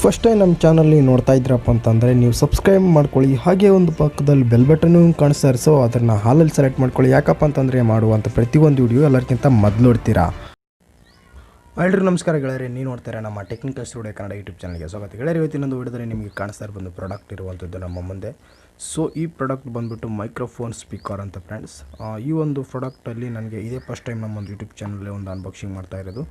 First time ನಮ್ಮ channel ನೋಡ್ತಾ ಇದ್ರಪ್ಪ ಅಂತಂದರೆ ನೀವು ಸಬ್ಸ್ಕ್ರೈಬ್ ಮಾಡ್ಕೊಳ್ಳಿ, ಹಾಗೆ ಒಂದು ಪಕ್ಕದಲ್ಲಿ ಬೆಲ್ ಬಟನ್ನು ಕಾಣಿಸ್ತಾ ಇರೋ ಅದನ್ನು ಹಾಲಲ್ಲಿ ಸೆಲೆಕ್ಟ್ ಮಾಡ್ಕೊಳ್ಳಿ. ಯಾಕಪ್ಪ ಅಂತಂದರೆ ಮಾಡುವಂಥ ಪ್ರತಿಯೊಂದು ವಿಡಿಯೋ ಎಲ್ಲರಿಗಿಂತ ಮೊದಲು ನೋಡ್ತೀರಾ. ಎಲ್ರಿಗೂ ನಮಸ್ಕಾರ ಗೆಳೆಯರೆ, ನೀವು ನೋಡ್ತಾರೆ ನಮ್ಮ ಟೆಕ್ನಿಕಲ್ ಸ್ಟುಡಿಯೋ ಕನ್ನಡ ಯೂಟ್ಯೂಬ್ ಚಾನಲ್ಗೆ ಸ್ವಾಗತ. ಗೆಳೆಯರೆ, ಇವತ್ತಿನೊಂದು ವಿಡಿಯೋದಲ್ಲಿ ನಿಮಗೆ ಕಾಣಿಸ್ತಾ ಇರೋ ಪ್ರಾಡಕ್ಟ್ ಇರುವಂಥದ್ದು ನಮ್ಮ ಮುಂದೆ. ಸೊ ಈ ಪ್ರಾಡಕ್ಟ್ ಬಂದುಬಿಟ್ಟು ಮೈಕ್ರೋಫೋನ್ ಸ್ಪೀಕರ್ ಅಂತ ಫ್ರೆಂಡ್ಸ್. ಈ ಒಂದು ಪ್ರಾಡಕ್ಟಲ್ಲಿ ನನಗೆ ಇದೇ ಫಸ್ಟ್ ಟೈಮ್ ನಮ್ಮ ಒಂದು ಯೂಟ್ಯೂಬ್ ಚಾನಲ್ಲೇ ಒಂದು ಅನ್ಬಾಕ್ಸಿಂಗ್ ಮಾಡ್ತಾ ಇರೋದು.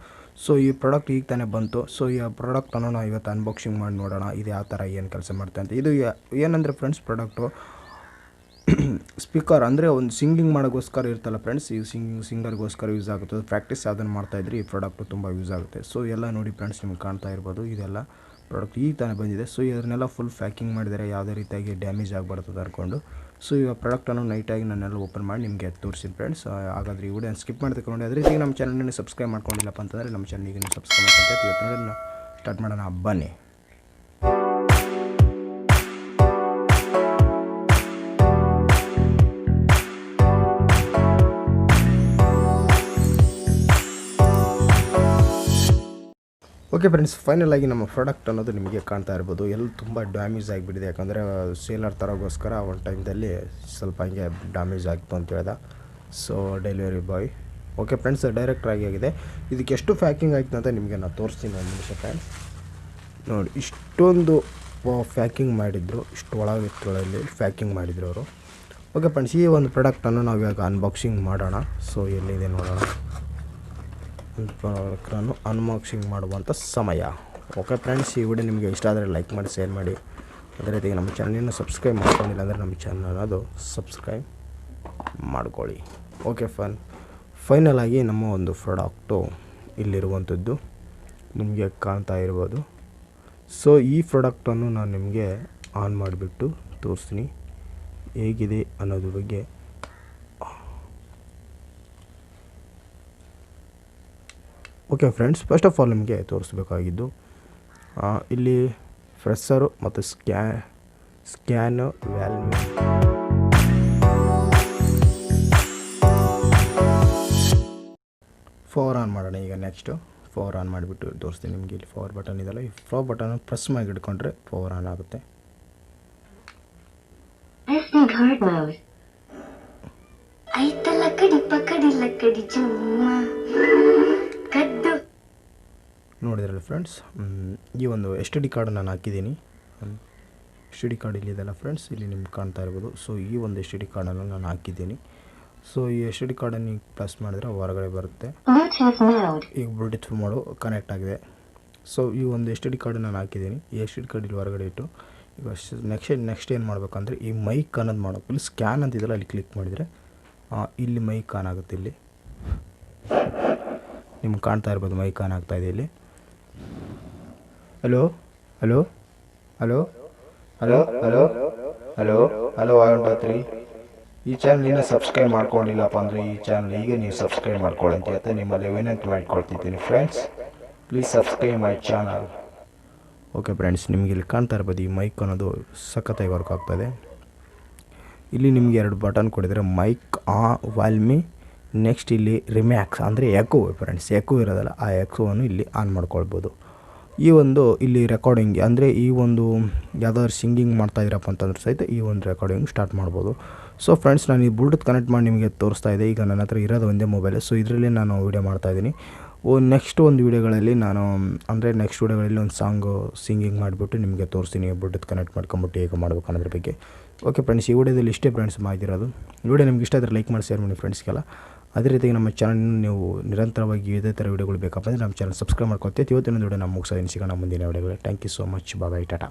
ಸೊ ಈ ಪ್ರಾಡಕ್ಟ್ ಈಗ ತಾನೇ ಬಂತು. ಸೊ ಈ ಪ್ರಾಡಕ್ಟನ್ನು ನಾವು ಇವತ್ತು ಅನ್ಬಾಕ್ಸಿಂಗ್ ಮಾಡಿ ನೋಡೋಣ ಇದು ಯಾವ ಥರ ಏನು ಕೆಲಸ ಮಾಡ್ತಾ ಅಂತ. ಇದು ಏನಂದರೆ ಫ್ರೆಂಡ್ಸ್, ಪ್ರಾಡಕ್ಟು ಸ್ಪೀಕರ್ ಅಂದರೆ ಒಂದು ಸಿಂಗಿಂಗ್ ಮಾಡೋಕ್ಕೋಸ್ಕರ ಇರ್ತಲ್ಲ ಫ್ರೆಂಡ್ಸ್, ಈ ಸಿಂಗರ್ಗೋಸ್ಕರ ಯೂಸ್ ಆಗುತ್ತೆ. ಪ್ರಾಕ್ಟೀಸ್ ಯಾವುದನ್ನು ಮಾಡ್ತಾಯಿದ್ರೆ ಈ ಪ್ರಾಡಕ್ಟು ತುಂಬ ಯೂಸ್ ಆಗುತ್ತೆ. ಸೊ ಎಲ್ಲ ನೋಡಿ ಫ್ರೆಂಡ್ಸ್, ನಿಮ್ಗೆ ಕಾಣ್ತಾ ಇರ್ಬೋದು, ಇದೆಲ್ಲ ಪ್ರಾಡಕ್ಟ್ ಈಗ ತಾನೇ ಬಂದಿದೆ. ಸೊ ಇದನ್ನೆಲ್ಲ ಫುಲ್ ಪ್ಯಾಕಿಂಗ್ ಮಾಡಿದರೆ ಯಾವುದೇ ರೀತಿಯಾಗಿ ಡ್ಯಾಮೇಜ್ ಆಗಬಾರ್ದು ಅಂದ್ಕೊಂಡು. ಸೊ ಈಗ ಪ್ರಾಡಕ್ಟನ್ನು ನೈಟಾಗಿ ನಾನೆಲ್ಲ ಓಪನ್ ಮಾಡಿ ನಿಮಗೆ ತೋರಿಸಿನಿ ಫ್ರೆಂಡ್ಸ್. ಹಾಗಾದರೆ ಈ ವಿಡಿಯೋ ಸ್ಕಿಪ್ ಮಾಡಿ ತಗೊಂಡು ಅದೇ ರೀತಿ ನಮ್ಮ ಚಾನಲ್ನ ಸಬ್ಸ್ಕ್ರೈಬ್ ಮಾಡ್ಕೊಂಡಿಲ್ಲಪ್ಪ ಅಂತಂದರೆ ನಮ್ಮ ಚಾನಲ್ಗೆ ನೀವು ಸಬ್ಸ್ಕ್ರೈಬ್ ಮಾಡ್ಕೊಂತ ಇವತ್ತು ಸ್ಟಾರ್ಟ್ ಮಾಡೋಣ, ಬನ್ನಿ. ಓಕೆ ಫ್ರೆಂಡ್ಸ್, ಫೈನಲ್ ಆಗಿ ನಮ್ಮ ಪ್ರಾಡಕ್ಟ್ ಅನ್ನೋದು ನಿಮಗೆ ಕಾಣ್ತಾ ಇರ್ಬೋದು. ಎಲ್ಲ ತುಂಬ ಡ್ಯಾಮೇಜ್ ಆಗಿಬಿಟ್ಟಿದೆ. ಯಾಕಂದರೆ ಸೇಲರ್ ತರೋಗೋಸ್ಕರ ಒಂದು ಟೈಮ್ದಲ್ಲಿ ಸ್ವಲ್ಪ ಹಂಗೆ ಡ್ಯಾಮೇಜ್ ಆಗಿತ್ತು ಅಂತ ಹೇಳ್ದ. So delivery boy okay friends ಡೈರೆಕ್ಟ್ರಾಗಿ ಆಗಿದೆ. ಇದಕ್ಕೆ ಎಷ್ಟು ಪ್ಯಾಕಿಂಗ್ ಆಯಿತು ಅಂತ ನಿಮಗೆ ನಾನು ತೋರಿಸ್ತೀನಿ ಒಂದು ನಿಮಿಷ ಫ್ರೆಂಡ್ಸ್. ನೋಡಿ, ಇಷ್ಟೊಂದು ಪ್ಯಾಕಿಂಗ್ ಮಾಡಿದ್ರು, ಇಷ್ಟು ಒಳಗೆ ಪ್ಯಾಕಿಂಗ್ ಮಾಡಿದ್ರು ಅವರು. ಓಕೆ ಫ್ರೆಂಡ್ಸ್, ಈ ಒಂದು ಪ್ರಾಡಕ್ಟನ್ನು ನಾವು ಇವಾಗ ಅನ್ಬಾಕ್ಸಿಂಗ್ ಮಾಡೋಣ. ಸೊ ಎಲ್ಲಿದೆ ನೋಡೋಣ, ಪ್ರಾಡಕ್ಟನ್ನು ಅನ್ಬಾಕ್ಸಿಂಗ್ ಮಾಡುವಂಥ ಸಮಯ. ಓಕೆ ಫ್ರೆಂಡ್ಸ್, ಈ ವಿಡಿಯೋ ನಿಮಗೆ ಇಷ್ಟ ಆದರೆ ಲೈಕ್ ಮಾಡಿ, ಶೇರ್ ಮಾಡಿ. ಅದೇ ರೀತಿ ನಮ್ಮ ಚಾನಲನ್ನು ಸಬ್ಸ್ಕ್ರೈಬ್ ಮಾಡ್ಕೊಂಡಿಲ್ಲ ಅಂದರೆ ನಮ್ಮ ಚಾನಲ್ ಅದು ಸಬ್ಸ್ಕ್ರೈಬ್ ಮಾಡ್ಕೊಳ್ಳಿ. ಓಕೆ ಫೈನಲ್ ಆಗಿ ನಮ್ಮ ಒಂದು ಪ್ರಾಡಕ್ಟು ಇಲ್ಲಿರುವಂಥದ್ದು ನಿಮಗೆ ಕಾಣ್ತಾ ಇರ್ಬೋದು. ಸೊ ಈ ಪ್ರಾಡಕ್ಟನ್ನು ನಾನು ನಿಮಗೆ ಆನ್ ಮಾಡಿಬಿಟ್ಟು ತೋರಿಸ್ತೀನಿ ಹೇಗಿದೆ ಅನ್ನೋದ್ರ ಬಗ್ಗೆ. Okay friends, first of all ನಿಮಗೆ ತೋರಿಸ್ಬೇಕಾಗಿದ್ದು ಇಲ್ಲಿ ಪ್ರೆಸ್ಸರು ಮತ್ತು ಸ್ಕ್ಯಾನ್ ವ್ಯಾಲ್ಯೂ. ಪವರ್ ಆನ್ ಮಾಡೋಣ ಈಗ. ನೆಕ್ಸ್ಟು ಪವರ್ ಆನ್ ಮಾಡಿಬಿಟ್ಟು ತೋರಿಸ್ತೀನಿ ನಿಮಗೆ. ಇಲ್ಲಿ ಪವರ್ ಬಟನ್ ಇದೆಲ್ಲ, ಈ ಪವರ್ ಬಟನ್ ಪ್ರೆಸ್ ಮಾಡಿ ಹಿಡ್ಕೊಂಡ್ರೆ ಪವರ್ ಆನ್ ಆಗುತ್ತೆ. ನೋಡಿದ್ರಲ್ಲ ಫ್ರೆಂಡ್ಸ್, ಈ ಒಂದು SD ಕಾರ್ಡ್ ನಾನು ಹಾಕಿದ್ದೀನಿ. SD ಕಾರ್ಡ್ ಇಲ್ಲಿದೆಲ್ಲ ಫ್ರೆಂಡ್ಸ್, ಇಲ್ಲಿ ನಿಮ್ಗೆ ಕಾಣ್ತಾ ಇರ್ಬೋದು. ಸೊ ಈ ಒಂದು SD ಕಾರ್ಡನ್ನು ನಾನು ಹಾಕಿದ್ದೀನಿ. ಸೊ ಈ SD ಕಾರ್ಡನ್ನು ಈಗ ಪ್ರೆಸ್ ಮಾಡಿದ್ರೆ ಹೊರಗಡೆ ಬರುತ್ತೆ. ಈಗ ಬ್ಲೂಟೂತ್ ಮೋಡು ಕನೆಕ್ಟ್ ಆಗಿದೆ. ಸೊ ಈ ಒಂದು SD ಕಾರ್ಡ್ ನಾನು ಹಾಕಿದ್ದೀನಿ. ಈ SD ಕಾರ್ಡ್ ಇಲ್ಲಿ ಹೊರಗಡೆ ಇಟ್ಟು ಈಗ ನೆಕ್ಸ್ಟ್ ಏನು ಮಾಡಬೇಕಂದ್ರೆ ಈ ಮೈಕ್ ಅನ್ನೋದು ಮಾಡೋಕೆ, ಇಲ್ಲಿ ಸ್ಕ್ಯಾನ್ ಅಂತಿದೆಲ್ಲ ಅಲ್ಲಿ ಕ್ಲಿಕ್ ಮಾಡಿದರೆ ಇಲ್ಲಿ ಮೈಕ್ ಆನ್ ಆಗುತ್ತೆ. ಇಲ್ಲಿ ನಿಮ್ಗೆ ಕಾಣ್ತಾ ಇರ್ಬೋದು, ಮೈಕ್ ಆನ್ ಆಗ್ತಾಯಿದೆ ಇಲ್ಲಿ. Hello hello hello hello hello hello hello 1 2 3. ಈ ಚಾನಲ್ನ ಸಬ್ಸ್ಕ್ರೈಬ್ ಮಾಡ್ಕೊಂಡಿಲ್ಲಪ್ಪ ಅಂದರೆ ಈ ಚಾನಲ್ ಈಗ ನೀವು ಸಬ್ಸ್ಕ್ರೈಬ್ ಮಾಡ್ಕೊಳ್ಳಿ ಅಂತ ಹೇಳ್ತಾ ನಿಮ್ಮಲ್ಲಿ ವಿನಂತಿ ಮಾಡ್ಕೊಳ್ತಿದ್ದೀನಿ friends. Please subscribe my channel. Okay friends, ನಿಮಗೆ ಇಲ್ಲಿ ಕಾಣ್ತಾ ಇರ್ಬೋದು ಈ ಮೈಕ್ ಅನ್ನೋದು ಸಖತ್ತಾಗಿ ವರ್ಕ್ ಆಗ್ತದೆ. ಇಲ್ಲಿ ನಿಮಗೆ 2 ಬಟನ್ ಕೊಡಿದರೆ ಮೈಕ್ ವಾಲ್ಮಿ, ನೆಕ್ಸ್ಟ್ ಇಲ್ಲಿ ರಿಮ್ಯಾಕ್ಸ್ ಅಂದರೆ ಎಕೋ ಫ್ರೆಂಡ್ಸ್, ಎಕೋ ಇರೋದಲ್ಲ, ಆ ಎಕೋವನ್ನು ಇಲ್ಲಿ ಆನ್ ಮಾಡ್ಕೊಳ್ಬೋದು. ಈ ಒಂದು ಇಲ್ಲಿ ರೆಕಾರ್ಡಿಂಗ್ ಅಂದರೆ ಈ ಒಂದು ಯಾವುದಾದ್ರು ಸಿಂಗಿಂಗ್ ಮಾಡ್ತಾಯಿದ್ದೀರಪ್ಪ ಅಂತಂದ್ರೆ ಸಹಿತ ಈ ಒಂದು ರೆಕಾರ್ಡಿಂಗ್ ಸ್ಟಾರ್ಟ್ ಮಾಡ್ಬೋದು. ಸೊ ಫ್ರೆಂಡ್ಸ್, ನಾನು ಈ ಬ್ಲೂಟೂತ್ ಕನೆಕ್ಟ್ ಮಾಡಿ ನಿಮಗೆ ತೋರಿಸ್ತಾ ಇದೆ. ಈಗ ನನ್ನ ಹತ್ರ ಇರೋದು ಒಂದೇ ಮೊಬೈಲ್. ಸೊ ಇದರಲ್ಲಿ ನಾನು ವೀಡಿಯೋ ಮಾಡ್ತಾಯಿದ್ದೀನಿ. ನೆಕ್ಸ್ಟ್ ಒಂದು ವೀಡಿಯೋಗಳಲ್ಲಿ ನಾನು ನೆಕ್ಸ್ಟ್ ವೀಡಿಯೋಗಳಲ್ಲಿ ಒಂದು ಸಾಂಗು ಸಿಂಗಿಂಗ್ ಮಾಡಿಬಿಟ್ಟು ನಿಮಗೆ ತೋರಿಸ್ತೀನಿ, ಬ್ಲೂಟೂತ್ ಕನೆಕ್ಟ್ ಮಾಡ್ಕೊಂಬಿಟ್ಟು ಹೇಗೆ ಮಾಡಬೇಕು ಅನ್ನೋದ್ರ ಬಗ್ಗೆ. ಓಕೆ ಫ್ರೆಂಡ್ಸ್, ಈ ವಿಡಿಯೋದಲ್ಲಿ ಇಷ್ಟೇ ಫ್ರೆಂಡ್ಸ್ ಮಾಹಿತಿರೋದು. ವಿಡಿಯೋ ನಿಮ್ಗೆ ಇಷ್ಟ ಆದರೆ ಲೈಕ್ ಮಾಡಿ, ಶೇರ್ ಮಾಡಿ ಫ್ರೆಂಡ್ಸ್ಗೆಲ್ಲ. ಅದೇ ರೀತಿ ನಮ್ಮ ಚಾನಲ್ನ ನೀವು ನಿರಂತರವಾಗಿ ಇದೇ ಥರ ವೀಡಿಯೋಗಳು ಬೇಕಪ್ಪ ಅಂದರೆ ನಮ್ಮ ಚಾನಲ್ ಸಬ್ಸ್ಕ್ರೈಬ್ ಮಾಡ್ಕೊಳ್ತೀವಿ. ಇವತ್ತಿನ ವಿಡಿಯೋ ನಾವು ಮುಗಿಸೋದನ್ನು ಸಿಗೋಣ ಮುಂದಿನ ವಿಡಿಯೋಗಳು. Thank you so much. Bye Tata.